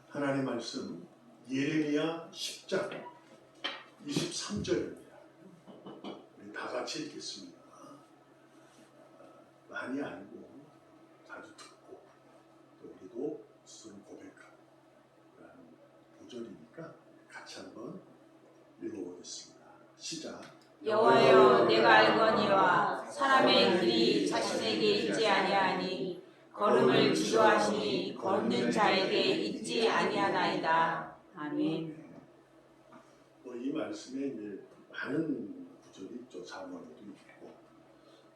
하나님의 말씀 예레미야 10장 23절입니다. 우리 다 같이 읽겠습니다. 많이 알고 자주 듣고 또 우리도 스스로 고백하고 라는 구절이니까 같이 한번 읽어보겠습니다. 시작. 여호와여, 내가 알거니와 사람의 길이 자신에게 있지 아니하니 걸음을 지도하시니 걷는 자에게 있지 아니하나이다. 아멘. 이 말씀에 이제 많은 구절이 있죠. 자문에도 있고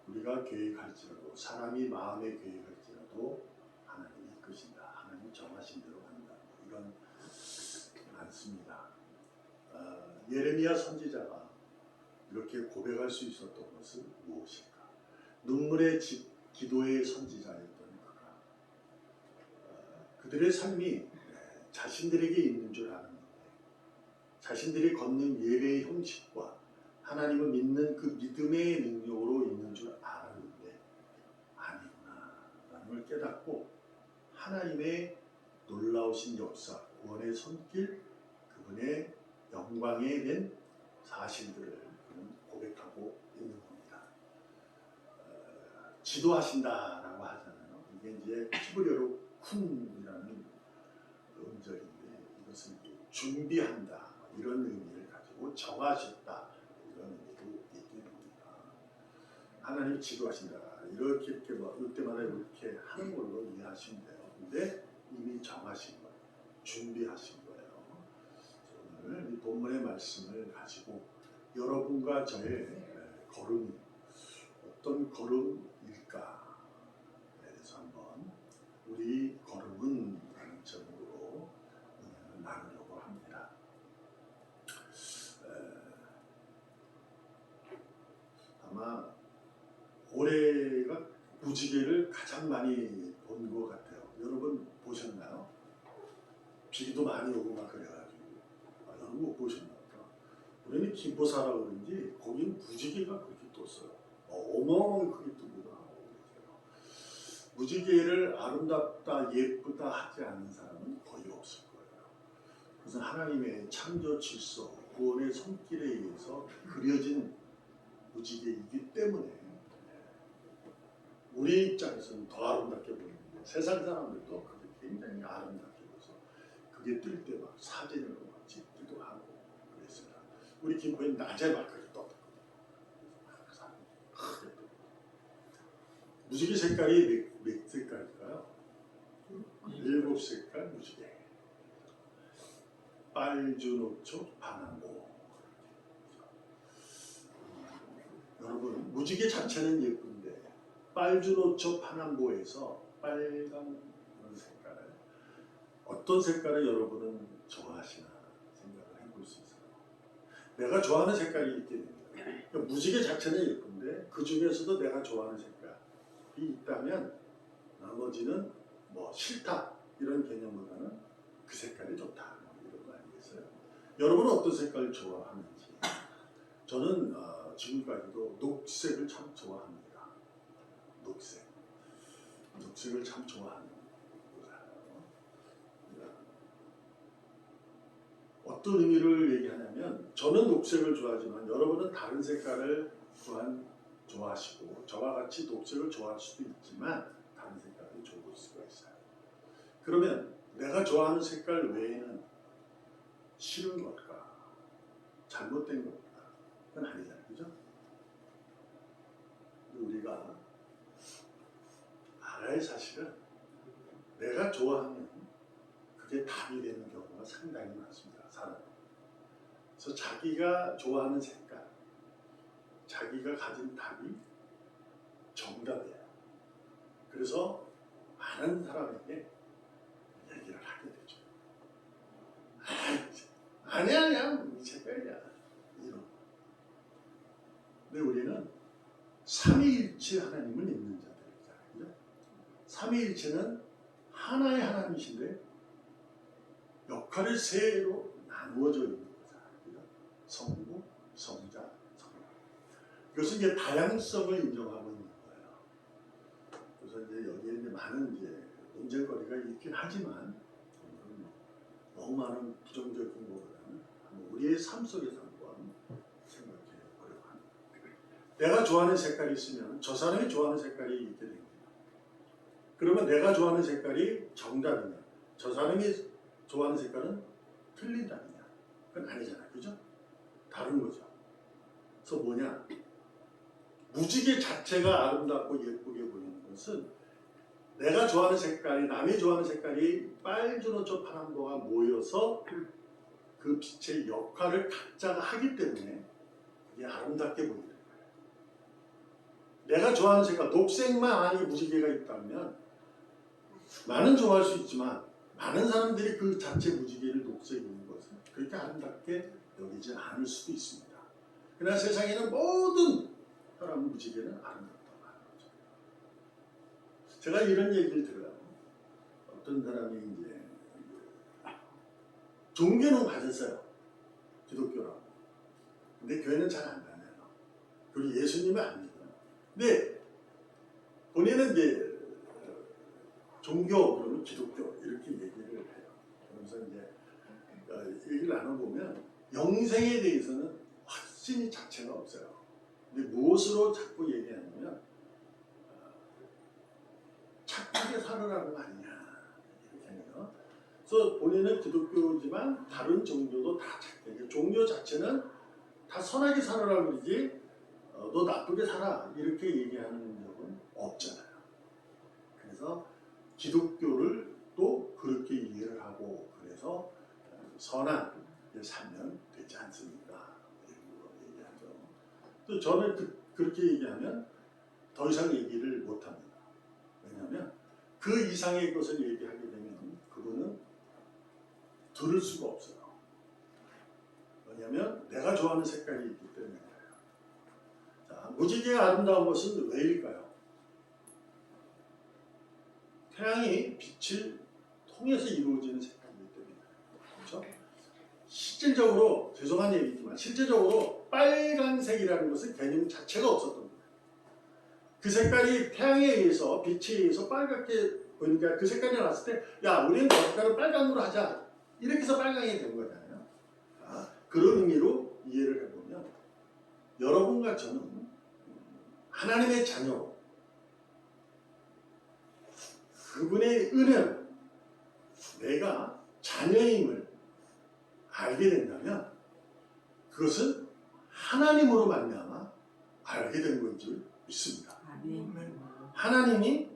우리가 계획할지라도 사람이 마음에 계획할지라도 하나님이 이끄신다. 하나님이 정하신 대로 한다. 이런 많습니다. 예레미야 선지자가 이렇게 고백할 수 있었던 것은 무엇일까? 눈물의 기도의 선지자였던 그가 그들의 삶이 자신들에게 있는 줄 아는데 자신들이 걷는 예배의 형식과 하나님을 믿는 그 믿음의 능력으로 있는 줄 알았는데 아니구나 라는 걸 깨닫고 하나님의 놀라우신 역사, 구원의 손길, 그분의 영광에 대한 사실들을 고백하고 있는 겁니다. 지도하신다라고 하잖아요. 이게 이제 히브리어로 쿤이라는 음절인데 이것은 준비한다 이런 의미를 가지고 정하셨다 이런 의미도 있습니다. 하나님 지도하신다 이렇게 이때마다 이렇게 하는 걸로 이해하시면 돼요. 근데 이미 정하신 거예요. 준비하신 거예요. 오늘 이 본문의 말씀을 가지고 여러분과 저의 걸음이 어떤 걸음일까에 대해서 한번 우리 걸음은 라는 제목으로 나누려고 합니다. 아마 올해가 무지개를 가장 많이 본 것 같아요. 여러분 보셨나요? 비도 많이 오고 막 그래가지고 여러분 못 보셨나요? 우리는 김포사라 그런지 거기는 무지개가 그렇게 떴어요. 어마어마하게 크게 뜨구나. 무지개를 아름답다 예쁘다 하지 않는 사람은 거의 없을 거예요. 그래서 하나님의 창조 질서 구원의 손길에 의해서 그려진 무지개이기 때문에 우리 입장에서는 더 아름답게 보이는데 세상 사람들도 그게 굉장히 아름답게 보여서 그게 뜰 때 막 사진을 막 찍기도 하고 그랬습니다. 우리 김포에 낮에 막 그렇게 떴거든요. 무지개 색깔이 몇 색깔일까요? 7색깔 무지개. 빨주노초 파남보. 여러분 무지개 자체는 예쁜데 빨주노초 파남보에서 빨간 색깔을 어떤 색깔을 여러분은 좋아하시나 생각을 해볼 수 있어요. 내가 좋아하는 색깔이 있게 됩니다. 그러니까 무지개 자체는 예쁜데 그 중에서도 내가 좋아하는 색깔이 있다면 나머지는 뭐 싫다 이런 개념보다는 그 색깔이 좋다 이런 거 아니겠어요? 여러분은 어떤 색깔을 좋아하는지. 저는 지금까지도 녹색을 참 좋아합니다. 녹색을 참 좋아하는 거잖아요. 어떤 의미를 얘기하냐면 저는 녹색을 좋아하지만 여러분은 다른 색깔을 좋아하시고 저와 같이 녹색을 좋아할 수도 있지만 다른 색깔이 좋을 수가 있어요. 그러면 내가 좋아하는 색깔 외에는 싫은 걸까? 잘못된 걸까? 그건 아니잖아요. 그죠? 우리가 알아야 할 사실은 내가 좋아하면 그게 답이 되는 경우가 상당히 많습니다. 사람. 그래서 자기가 좋아하는 색깔, 자기가 가진 답이 정답이에요. 그래서 많은 사람에게 얘기를 하게 되죠. 아니야, 이 색깔이야. 이런. 근데 우리는 삼위일체 하나님을 믿는 자들이잖아요. 삼위일체는 하나의 하나님이신데 역할이 세로 나누어져 있는 거잖아요. 성부, 성자, 성령. 이것은 이제 다양성을 인정하고 있는 거예요. 그래서 이제 여기에 이제 많은 이제 논쟁거리가 있긴 하지만 너무 많은 부정적인 것보다는 우리의 삶 속에서 한번 생각해 보려고 합니다. 내가 좋아하는 색깔이 있으면 저 사람이 좋아하는 색깔이 있게 됩니다. 그러면 내가 좋아하는 색깔이 정답이냐, 저 사람이 좋아하는 색깔은 틀린답이냐, 그건 아니잖아요. 그죠? 다른 거죠. 그래서 뭐냐, 무지개 자체가 아름답고 예쁘게 보이는 것은 내가 좋아하는 색깔이, 남이 좋아하는 색깔이 빨주노초 파남보가 모여서 그 빛의 역할을 각자가 하기 때문에 그게 아름답게 보이는 거예요. 내가 좋아하는 색깔, 녹색만 아니 무지개가 있다면 나는 좋아할 수 있지만 많은 사람들이 그 자체 무지개를 녹색인 것을 그렇게 아름답게 여기지 않을 수도 있습니다. 그러나 세상에는 모든 사람 무지개는 아름답다고 하는 거죠. 제가 이런 얘기를 들어요. 어떤 사람이 이제 종교는 가졌어요. 기독교라고. 근데 교회는 잘 안 다녀요. 그리고 예수님은 안 믿어요. 근데 본인은 이제 종교, 그러면 기독교 이렇게 얘기를 해요. 그러면서 이제 얘기를 나눠보면 영생에 대해서는 확신이 자체가 없어요. 근데 무엇으로 자꾸 얘기하냐면 착하게 살으라는 거 아니냐 이렇게 해요. 그래서 본인은 기독교지만 다른 종교도 다 착하게, 종교 자체는 다 선하게 살아라고 그러지 너 나쁘게 살아 이렇게 얘기하는 적은 없잖아요. 그래서 기독교를 또 그렇게 이해를 하고 그래서 선한 살면 되지 않습니까? 이렇게 얘기하죠. 또 저는 그렇게 얘기하면 더 이상 얘기를 못합니다. 왜냐하면 그 이상의 것을 얘기하게 되면 그분은 들을 수가 없어요. 왜냐하면 내가 좋아하는 색깔이 있기 때문에 그래요. 자, 무지개가 아름다운 것은 왜일까요? 태양이 빛을 통해서 이루어지는 색깔이기 때문에 그렇죠? 실질적으로 죄송한 얘기지만 실제적으로 빨간색이라는 것은 개념 자체가 없었던 거예요. 그 색깔이 태양에 의해서 빛에 의해서 빨갛게 보니까 그 색깔이 나왔을 때 야 우리는 그 색깔을 빨간으로 하자 이렇게 해서 빨강이 된 거잖아요. 그런 의미로 이해를 해보면 여러분과 저는 하나님의 자녀로 그분의 은혜로 내가 자녀임을 알게 된다면 그것은 하나님으로 말미암아 알게 된 건 줄 믿습니다. 하나님이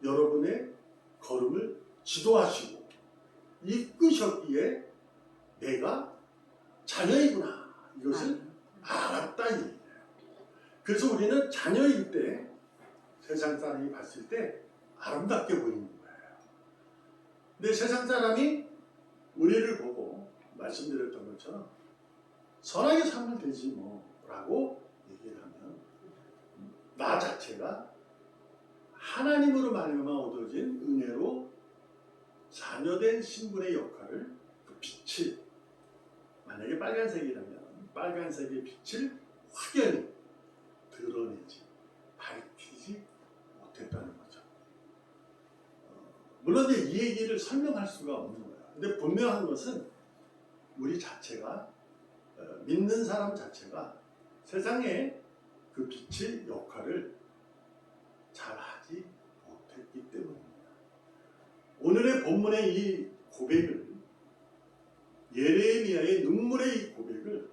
여러분의 걸음을 지도하시고 이끄셨기에 내가 자녀이구나 이것을 알았다 이 얘기예요. 그래서 우리는 자녀일 때 세상 사람이 봤을 때 아름답게 보이는 거예요. 근데 세상 사람이 우리를 보고 말씀드렸던 것처럼 선하게 살면 되지 뭐 라고 얘기를 하면 나 자체가 하나님으로 말미암아 얻어진 은혜로 자녀된 신분의 역할을 그 빛을 만약에 빨간색이라면 빨간색의 빛을 확연히 드러내지 밝히지 못했다는 거죠. 물론 이제 이 얘기를 설명할 수가 없는 거예요. 근데 분명한 것은 우리 자체가 믿는 사람 자체가 세상에 그 빛의 역할을 잘 하지 못했기 때문입니다. 오늘의 본문의 이 고백을 예레미야의 눈물의 이 고백을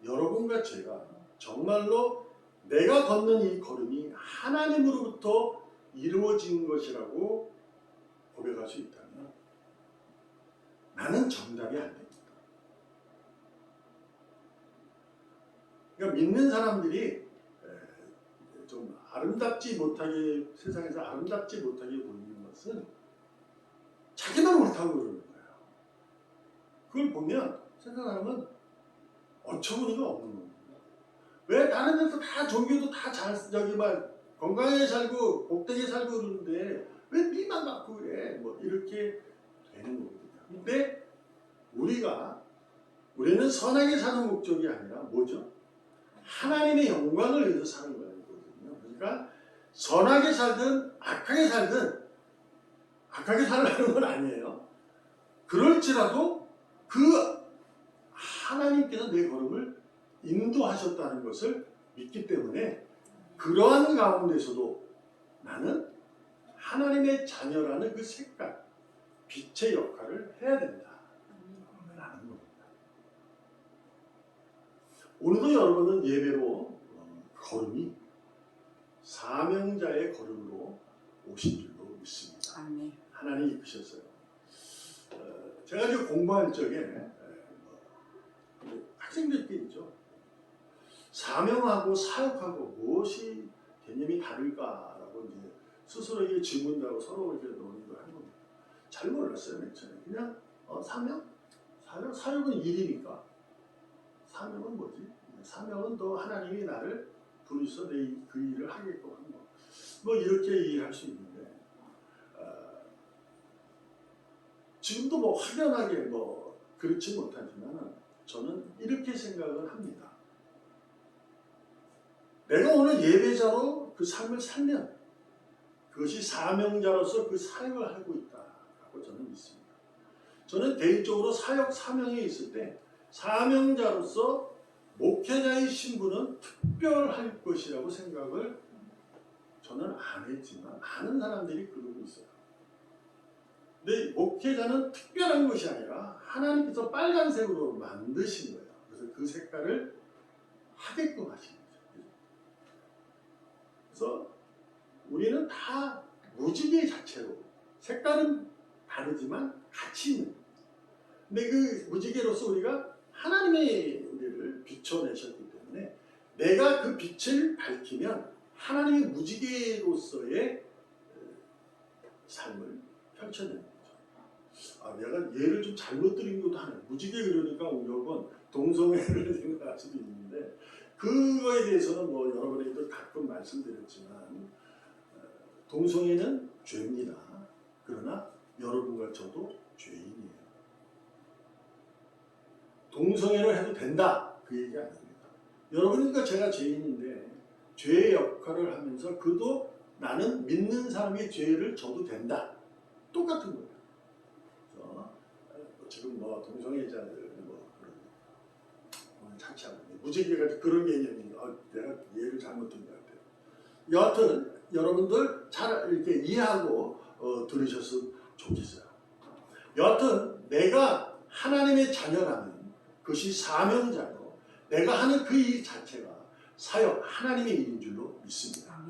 여러분과 제가 정말로 내가 걷는 이 걸음이 하나님으로부터 이루어진 것이라고 고백할 수 있다면 나는 정답이 안 됩니다. 그러니까 믿는 사람들이 좀 아름답지 못하게 세상에서 아름답지 못하게 보이는 것은 자기만 옳다고 그러는 거예요. 그걸 보면 세상 사람은 어처구니가 없는 겁니다. 왜 다른 데서 다 종교도 다 잘 저기 막 건강하게 살고 복되게 살고 그러는데 왜 니만 맞고 그래? 뭐 이렇게 되는 거거든요. 근데 우리는 선하게 사는 목적이 아니라 뭐죠? 하나님의 영광을 위해서 사는 거거든요. 그러니까 선하게 살든 악하게 살라는 건 아니에요. 그럴지라도 그 하나님께서 내 걸음을 인도하셨다는 것을 믿기 때문에 그러한 가운데서도 나는 하나님의 자녀라는 그 색깔, 빛의 역할을 해야 된다 라는 겁니다. 오늘도 여러분은 예배로 걸음이 사명자의 걸음으로 오신 줄로 믿습니다. 아멘. 하나님이 이끄셨어요. 제가 이제 공부할 적에 학생들끼리죠. 사명하고 사역하고 무엇이 개념이 다를까라고 이제 스스로에게 질문하고 서로 이렇게 논의를 하는 겁니다. 잘 몰랐어요, 맨 처음에. 그냥 사명? 사역은 일이니까. 사명은 뭐지? 사명은 또 하나님이 나를 부르셔서 내 그 일을 하게끔 하는 거. 뭐 이렇게 이해할 수 있는데 지금도 뭐 확연하게 뭐 그렇지 못하지만 저는 이렇게 생각을 합니다. 내가 오늘 예배자로 그 삶을 살면 그것이 사명자로서 그 사역을 하고 있다라고 저는 믿습니다. 저는 개인적으로 사역 사명에 있을 때 사명자로서 목회자의 신분은 특별할 것이라고 생각을 저는 안 했지만 많은 사람들이 그러고 있어요. 근데 목회자는 특별한 것이 아니라 하나님께서 빨간색으로 만드신 거예요. 그래서 그 색깔을 하게끔 하신 거죠. 그래서 우리는 다 무지개 자체로 색깔은 다르지만 같이 있는. 근데 그 무지개로서 우리가 하나님의 우리를 비춰내셨기 때문에 내가 그 빛을 밝히면 하나님의 무지개로서의 삶을 펼쳐내는 거죠. 내가 예를 좀 잘못 드린 것도 하네. 무지개 그러니까 여러분 동성애를 생각할 수도 있는데 그거에 대해서는 뭐 여러분에게도 가끔 말씀드렸지만 동성애는 죄입니다. 그러나 여러분과 저도 죄인이에요. 동성애를 해도 된다 그 얘기 아닙니다. 여러분이니까 제가 죄인인데 죄의 역할을 하면서 그도 나는 믿는 사람의 죄를 져도 된다. 똑같은 거예요. 그래서 지금 뭐 동성애자들 뭐 오늘 자취하고 무지개가 그런 개념인데 내가 예를 잘못 든 것 같아요. 여하튼 여러분들 잘 이렇게 이해하고 들으셨으면 좋겠어요. 여하튼 내가 하나님의 자녀라면 그것이 사명자로 내가 하는 그 일 자체가 사역 하나님의 일인 줄로 믿습니다.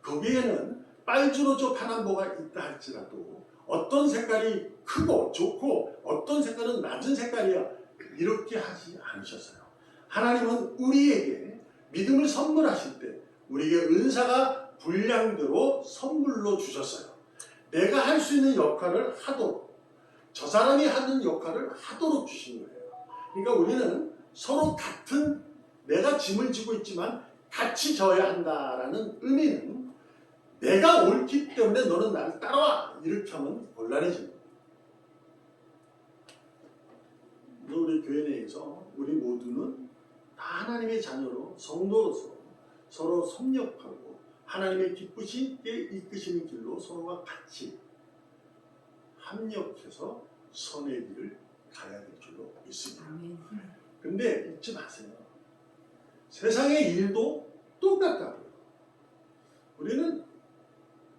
거기에는 빨주노초 파남보가 있다 할지라도 어떤 색깔이 크고 좋고 어떤 색깔은 낮은 색깔이야 이렇게 하지 않으셨어요. 하나님은 우리에게 믿음을 선물하실 때 우리에게 은사가 분량대로 선물로 주셨어요. 내가 할 수 있는 역할을 하도록 저 사람이 하는 역할을 하도록 주신 거예요. 그러니까 우리는 서로 같은 내가 짐을 지고 있지만 같이 져야 한다라는 의미는 내가 옳기 때문에 너는 나를 따라와 이렇게 하면 곤란해집니다. 우리 교회 내에서 우리 모두는 다 하나님의 자녀로 성도로서 서로 협력하고 하나님의 기쁘시게 이끄시는 길로 서로가 같이 합력해서 선의 길을 가야 될 줄로 믿습니다. 근데 잊지 마세요. 세상의 일도 똑같다고요. 우리는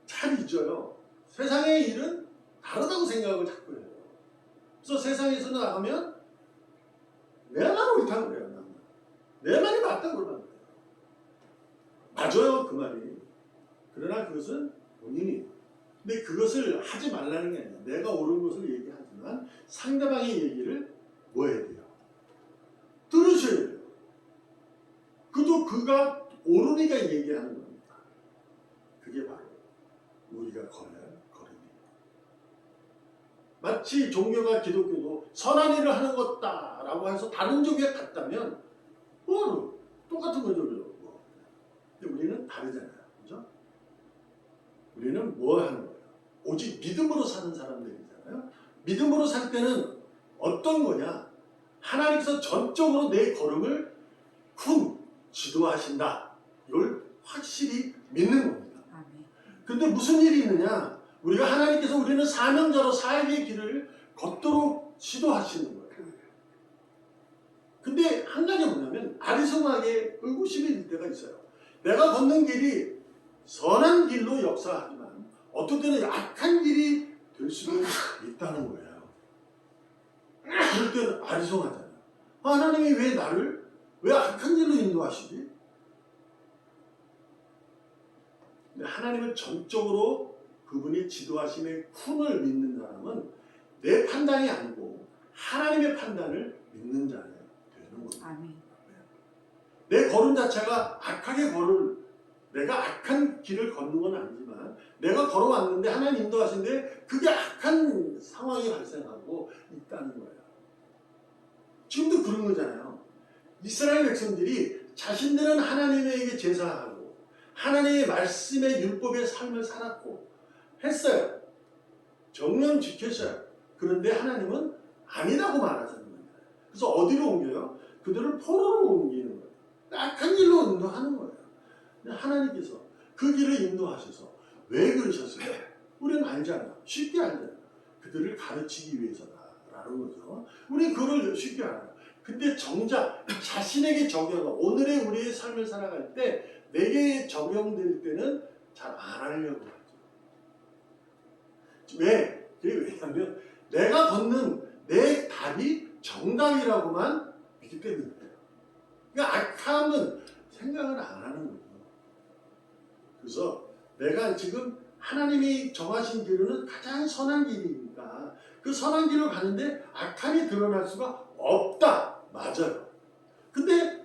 잘 잊어요. 세상의 일은 다르다고 생각을 자꾸 해요. 그래서 세상에서 나가면 내 말은 옳다고 그래요. 내 말이 맞다고 그러는 거예요. 맞아요, 그 말이. 그러나 그것은 본인이. 근데 그것을 하지 말라는 게 아니라 내가 옳은 것을 얘기하지만 상대방의 얘기를 뭐 해야 돼요? 들으셔야 돼요. 그도 그가 옳으니까 얘기하는 겁니다. 그게 바로 우리가 걸어야 할 걸음이에요. 마치 종교가 기독교도 선한 일을 하는 것다라고 해서 다른 종교에 갔다면 똑같은 거죠. 근데 우리는 다르잖아요. 그죠? 우리는 뭐 하는 거예요? 오직 믿음으로 사는 사람들이잖아요. 믿음으로 살 때는 어떤 거냐? 하나님께서 전적으로 내 걸음을 지도하신다. 이걸 확실히 믿는 겁니다. 근데 무슨 일이 있느냐? 우리가 하나님께서 우리는 사명자로 사역의 길을 걷도록 지도하시는 거예요. 근데 한 가지 뭐냐면 아리송하게 의구심이 들 때가 있어요. 내가 걷는 길이 선한 길로 역사하지만 어떤 때는 악한 길이 될 수도 있다는 거예요. 그럴 때는 아리송하잖아요. 하나님이 왜 나를 왜 악한 길로 인도하시지? 근데 하나님을 전적으로 그분이 지도하심의 쿵을 믿는 사람은 내 판단이 아니고 하나님의 판단을 믿는 자가 되는 겁니다. 아멘. 내 걸음 자체가 악하게 내가 악한 길을 걷는 건 아니지만 내가 걸어왔는데 하나님 인도하시는데 그게 악한 상황이 발생하고 있다는 거예요. 지금도 그런 거잖아요. 이스라엘 백성들이 자신들은 하나님에게 제사하고 하나님의 말씀의 율법의 삶을 살았고 했어요. 정령 지켰어요. 그런데 하나님은 아니라고 말하자는 거예요. 그래서 어디로 옮겨요? 그들을 포로로 옮기는 거예요. 악한 길로 인도하는 거예요. 하나님께서 그 길을 인도하셔서 왜 그러셨어요? 우리는 알잖아요. 쉽게 알잖아요. 그들을 가르치기 위해서다라는 거죠. 우리는 그걸 쉽게 알아요. 근데 정작 자신에게 오늘의 우리의 삶을 살아갈 때 내게 적용될 때는 잘 안 하려고 하죠. 왜? 그게 왜냐하면 내가 걷는 내 답이 정답이라고만 믿기 때문이에요. 그러니까 악함은 생각을 안 하는 거예요. 그래서 내가 지금 하나님이 정하신 길은 가장 선한 길이니까 그 선한 길을 가는데 악함이 드러날 수가 없다. 맞아요. 근데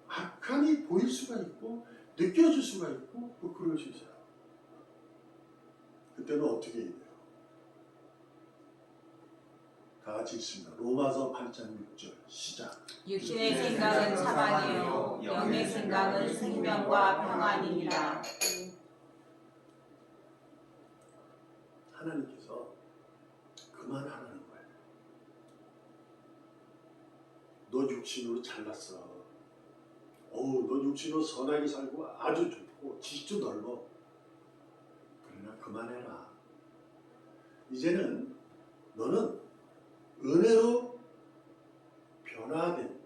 악함이 보일 수가 있고 느껴질 수가 있고 뭐 그럴 수 있어요. 그때는 어떻게 해야 돼요? 다 같이 읽습니다. 로마서 8장 6절 시작. 육신의 생각은 사망이요 영의 생각은 생명과 평안이니라. 하나님께서 그만하라는 거예요. 너 육신으로 잘났어. 너 육신으로 선하게 살고 아주 좋고 지식도 넓어. 그러나 그만해라. 이제는 너는 은혜로 변화된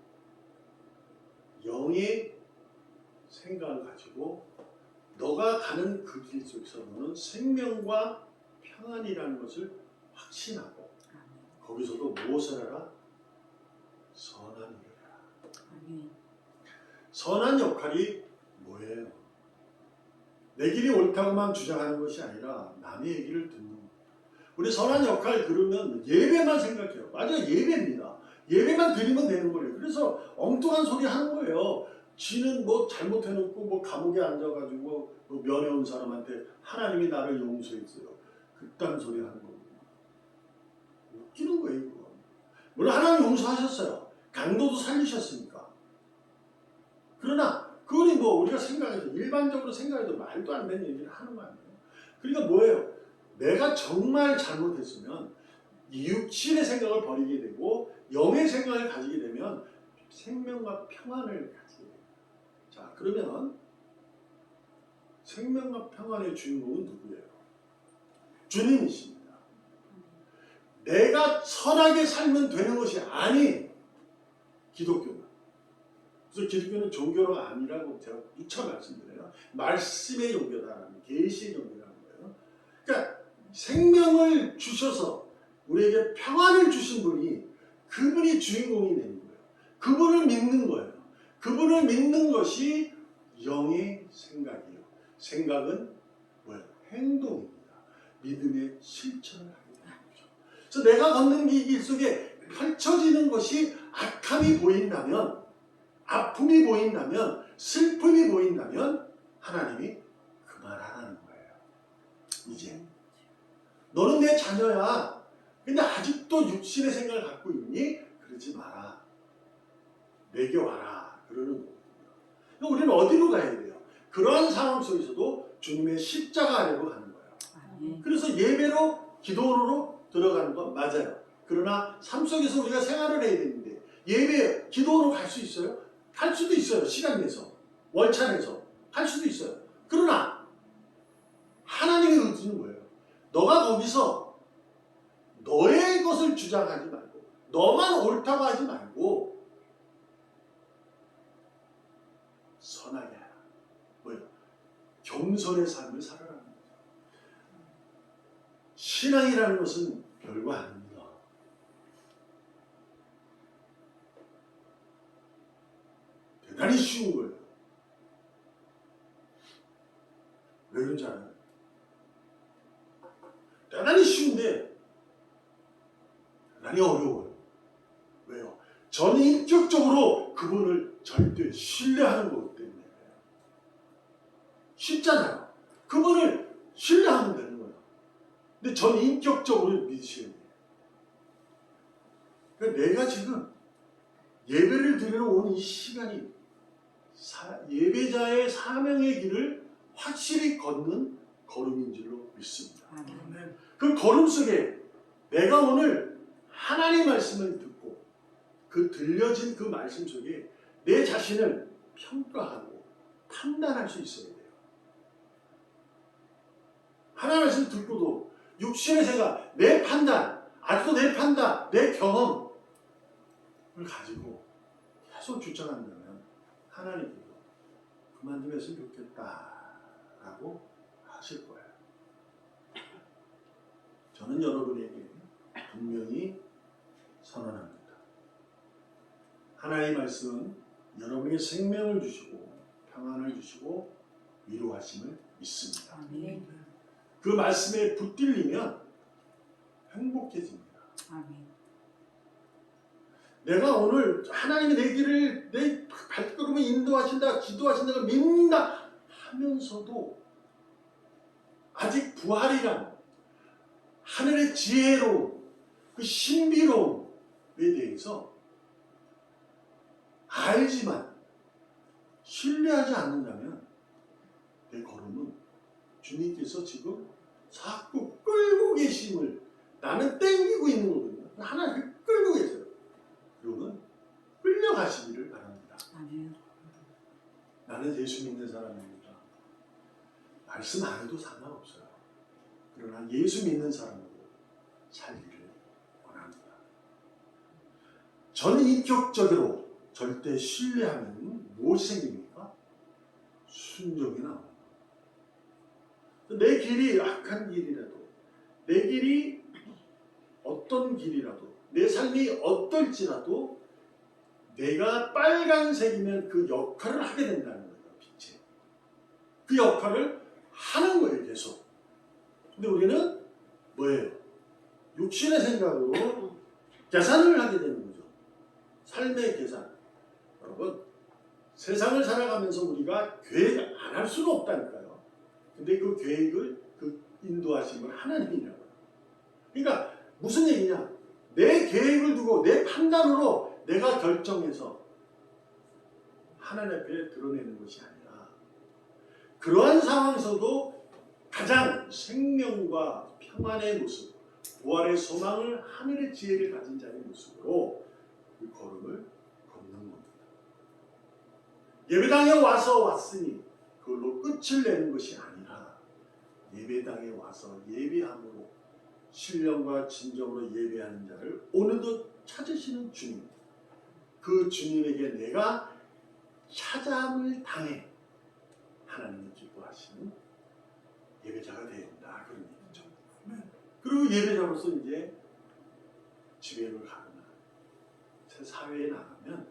영의 생각을 가지고 너가 가는 그 길 속에서 너는 생명과 평안이라는 것을 확신하고 거기서도 무엇을 하라? 선한 일을 하라. 선한 역할이 뭐예요? 내 길이 옳다고만 주장하는 것이 아니라 남의 얘기를 듣는 거예요. 우리 선한 역할 그러면 예배만 생각해요. 맞아요. 예배입니다. 예배만 드리면 되는 거예요. 그래서 엉뚱한 소리 하는 거예요. 지는 뭐 잘못해놓고 뭐 감옥에 앉아가지고 뭐 면회 온 사람한테 하나님이 나를 용서했어요. 그딴 소리 하는 겁니다. 웃기는 거예요. 그거. 물론 하나님 용서하셨어요. 강도도 살리셨으니까. 그러나 그거는 뭐 우리가 생각해서 일반적으로 생각해도 말도 안 되는 얘기를 하는 거 아니에요. 그러니까 뭐예요? 내가 정말 잘못했으면 육신의 생각을 버리게 되고 영의 생각을 가지게 되면 생명과 평안을 가지게 돼요. 자, 그러면 생명과 평안의 주인공은 누구예요? 주님이십니다. 내가 선하게 살면 되는 것이 아닌 기독교는. 그래서 기독교는 종교가 아니라고 제가 누차 말씀드려요. 말씀의 종교다라는 계시의 종교라는 거예요. 그러니까 생명을 주셔서 우리에게 평안을 주신 분이 그분이 주인공이 되는 거예요. 그분을 믿는 거예요. 그분을 믿는 것이 영의 생각이에요. 생각은 뭐예요? 행동입니다. 믿음의 실천을 하게 되는 거죠. 그래서 내가 걷는 이 길 속에 펼쳐지는 것이 악함이 보인다면, 아픔이 보인다면, 슬픔이 보인다면 하나님이 그만하라는 거예요. 이제 너는 내 자녀야. 근데 아직도 육신의 생각을 갖고 있니? 그러지 마라. 내게 와라. 그러는 거거든요. 우리는 어디로 가야 돼요? 그러한 상황 속에서도 주님의 십자가 아래로 가는 거예요. 그래서 예배로, 기도로 들어가는 건 맞아요. 그러나 삶 속에서 우리가 생활을 해야 되는데 예배, 기도로 갈 수 있어요? 갈 수도 있어요. 시간 내서, 월차 내서 갈 수도 있어요. 그러나 하나님의 의지는 뭐예요? 너가 거기서 너의 것을 주장하지 말고 너만 옳다고 하지 말고 선하게 하라. 뭐요? 겸손의 삶을 살아라는 거죠. 신앙이라는 것은 별거 아닙니다. 대단히 쉬운 거예요. 왜 그런지 알아요? 대단히 쉬운데 대단히 어려워요. 왜요? 저는 인격적으로 그분을 절대 신뢰하는 거기 때문에 쉽잖아요. 그분을 신뢰하면 되는 거예요. 근데 저는 인격적으로 믿으셔야 돼요. 그러니까 내가 지금 예배를 드리러 온 이 시간이 예배자의 사명의 길을 확실히 걷는 걸음인 줄로 믿습니다. 아멘. 그 걸음 속에 내가 오늘 하나님 말씀을 듣고 그 들려진 그 말씀 속에 내 자신을 평가하고 판단할 수 있어야 돼요. 하나님 말씀 듣고도 육신의 생각, 내 판단, 아직도 내 판단, 내 경험을 가지고 계속 주장한다면 하나님께서 그만 좀 했으면 좋겠다라고 하실 거예요. 저는 여러분에게 분명히 선언합니다. 하나님의 말씀은 여러분에게 생명을 주시고 평안을 주시고 위로하심을 믿습니다. 아멘. 그 말씀에 붙들리면 행복해집니다. 아멘. 내가 오늘 하나님이 내 길을 내 발걸음을 인도하신다, 지도하신다고 믿는다 하면서도 아직 부활이란 하늘의 지혜로 그 신비로움에 대해서 알지만 신뢰하지 않는다면 내 걸음은 주님께서 지금 자꾸 끌고 계심을 나는 땡기고 있는 거거든요. 하나님 끌고 계세요. 여러분 끌려가시기를 바랍니다. 아멘. 나는 예수 믿는 사람입니다. 말씀 안 해도 상관없어요. 그러나 예수 믿는 사람으로 살기를 원합니다. 저는 인격적으로 절대 신뢰하면 무엇이 생깁니까? 순종이 나옵니다. 내 길이 악한 길이라도, 내 길이 어떤 길이라도, 내 삶이 어떨지라도 내가 빨간색이면 그 역할을 하게 된다는 거예요. 빛에. 그 역할을 하는 거예요. 계속. 근데 우리는 뭐예요? 육신의 생각으로 계산을 하게 되는 거죠. 삶의 계산. 여러분, 세상을 살아가면서 우리가 계획 안 할 수는 없다니까요. 근데 그 계획을, 그 인도하심을 하나님이라고. 그러니까 무슨 얘기냐? 내 계획을 두고 내 판단으로 내가 결정해서 하나님 앞에 드러내는 것이 아니라 그러한 상황에서도 가장 생명과 평안의 모습, 부활의 소망을 하늘의 지혜를 가진 자의 모습으로 그 걸음을 걷는 겁니다. 예배당에 와서 왔으니 그걸로 끝을 내는 것이 아니라 예배당에 와서 예배함으로 신령과 진정으로 예배하는 자를 오늘도 찾으시는 주님, 그 주님에게 내가 찾아함을 당해 하나님을 기뻐하시는 예배자가 된다, 그런 얘기죠. 그리고 예배자로서 이제 집회를 가거나 새 사회에 나가면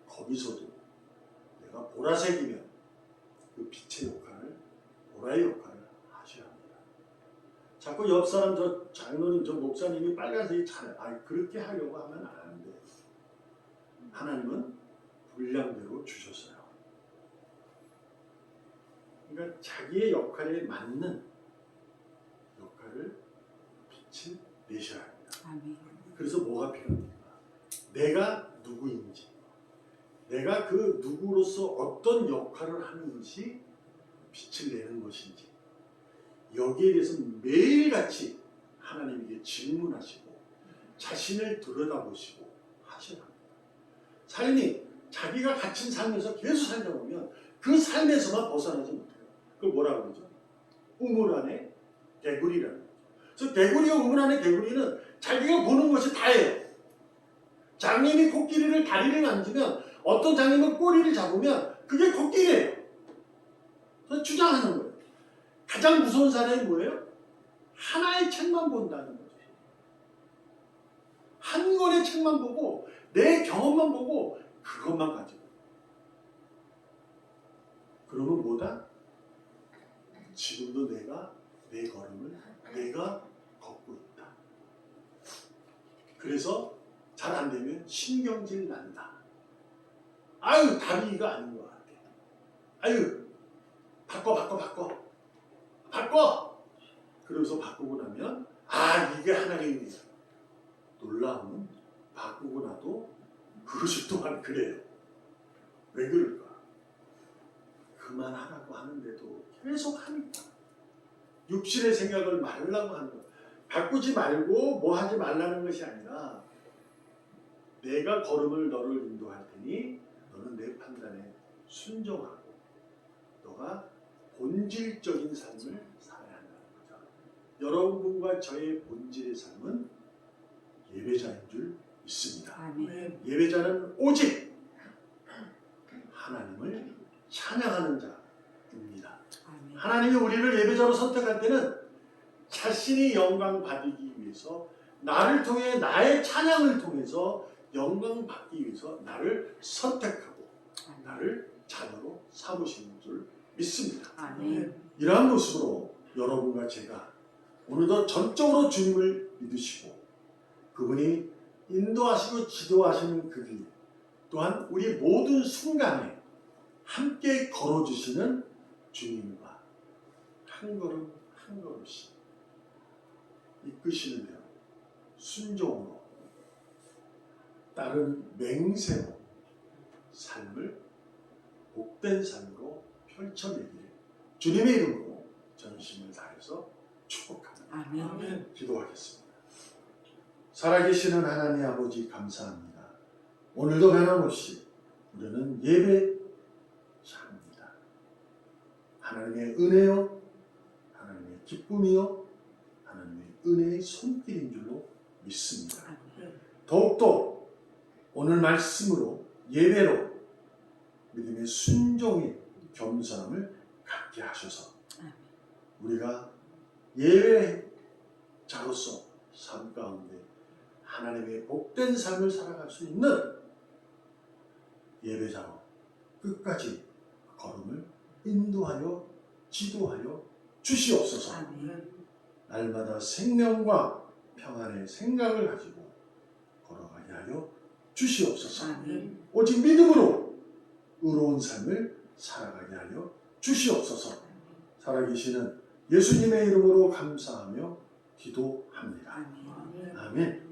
거기서도 내가 보라색이면 그 빛의 역할을, 보라의 역할을 하셔야 합니다. 자꾸 옆 사람, 저 장로님, 저 목사님이 빨간색이 잘해, 그렇게 하려고 하면 안 돼. 하나님은 분량대로 주셨어요. 그러니까 자기의 역할에 맞는 역할을 빛을 내셔야 합니다. 아멘. 그래서 뭐가 필요합니까? 내가 누구인지, 내가 그 누구로서 어떤 역할을 하는 것이 빛을 내는 것인지, 여기에 대해서 매일같이 하나님에게 질문하시고 자신을 들여다보시고 하셔야 합니다. 삶이 자기가 갇힌 삶에서 계속 살다 보면 그 삶에서만 벗어나지 못해요. 그걸 뭐라고 그러죠? 우물 안에 개구리라는 거죠. 그래서 개구리와 우물 안에 개구리는 자기가 보는 것이 다예요. 장님이 코끼리를 다리를 만지면 어떤 장님은 꼬리를 잡으면 그게 코끼리예요. 그래서 주장하는 거예요. 가장 무서운 사람이 뭐예요? 하나의 책만 본다는 거죠. 한 권의 책만 보고 내 경험만 보고 그것만 가지고. 그러면 뭐다? 지금도 내가 내 걸음을 내가 걷고 있다. 그래서 잘 안 되면 신경질 난다. 아유, 답이 이거 아닌 것 같아. 아유, 바꿔. 그러면서 바꾸고 나면 이게 하나의 은혜야. 놀라움은 바꾸고 나도 그것이 또한 그래요. 왜 그럴까? 그만하라고 하는데도 계속 하니까. 육신의 생각을 말으려고 하는 거야. 바꾸지 말고 뭐 하지 말라는 것이 아니라 내가 걸음을 너를 인도할 테니 너는 내 판단에 순종하고 너가 본질적인 삶을 살아야 한다는 거죠. 여러분과 저의 본질의 삶은 예배자인 줄 믿습니다. 아멘. 예배자는 오직 하나님을 찬양하는 자입니다. 아멘. 하나님이 우리를 예배자로 선택할 때는 자신이 영광 받기 위해서 나를 통해 나의 찬양을 통해서 영광 받기 위해서 나를 선택하고 나를 자녀로 삼으시는 줄 믿습니다. 아멘. 이러한 모습으로 여러분과 제가 오늘도 전적으로 주님을 믿으시고 그분이 인도하시고 지도하시는 그 길 또한 우리 모든 순간에 함께 걸어주시는 주님과 한 걸음 한 걸음씩 이끄시는 대로 순종으로 따른 맹세로 삶을 복된 삶으로 펼쳐내기를 주님의 이름으로 전심을 다해서 축복합니다. 아멘. 기도하겠습니다. 살아계시는 하나님 아버지 감사합니다. 오늘도 변함없이 우리는 예배자입니다. 하나님의 은혜요, 하나님의 기쁨이요, 하나님의 은혜의 손길인 줄로 믿습니다. 더욱더 오늘 말씀으로 예배로 믿음의 순종의 겸손함을 갖게 하셔서 우리가 예배자로서 삶 가운데 하나님의 복된 삶을 살아갈 수 있는 예배자로 끝까지 걸음을 인도하여 지도하여 주시옵소서. 날마다 생명과 평안의 생각을 가지고 걸어가게 하여 주시옵소서. 오직 믿음으로 의로운 삶을 살아가게 하여 주시옵소서. 살아계시는 예수님의 이름으로 감사하며 기도합니다. 아멘.